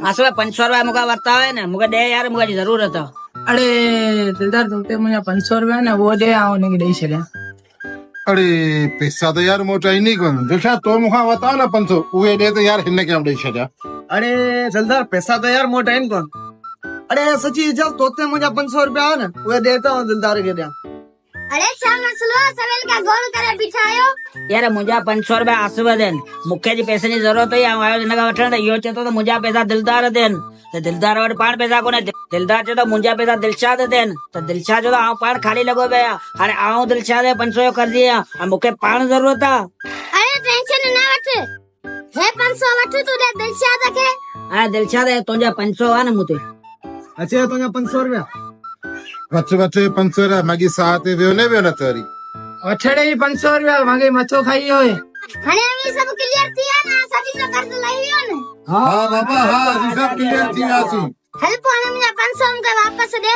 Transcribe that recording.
असं 500 रुपया मुका वरता है ना मुका दे यार मुका जरूरत है। अरे दिलदार तुमसे मुझे 500 रुपया ना वो दे आओ नहीं दे छड़िया। अरे पैसा तो यार मोटा ही नहीं कौन दिलशाद तो मुखा बताओ ना 500 उहे दे तो यार हिन्ने क्या दे छजा। अरे जलदार पैसा तो यार मोटा है कौन। अरे सची जब तोते मुझे 500 रुपया हो ना वो देता हूँ दिलदार के दिया। अरे क्या मसलो सवेल का गोल करे बिठायो। यार मुझा 500 रुपया आसवे देन मुखे जी पैसे की जरूरत है आयो जिनका वठण यो चतो तो मुझा पैसा दिलदार देन तो दिलदार वट पाण पैसा कोने दिलदार चतो मुझा पैसा दिलशाद देन तो दिलशाद जो आ पाण खाली लगो बया अरे आओ दिलशाद 500 कर दिया मुखे पाण जरूरत है। अरे टेंशन ना वठ हे 500 वठ तू दे दिलशाद के। हां दिलशाद तुझा 500 है ना मुते। अच्छा तो 500 रुपया बच्चे बच्चे 500 रा मगी साथ वेव न तरी अठड़े ही 500 रुपया मांगे मथो खाई होए। हने अभी सब क्लियर थिया ना सभी तो कर लई हो ने। हां बाबा हां सब क्लियर थी आसी हेल्प होने मुझे 500 मुझे वापस दे।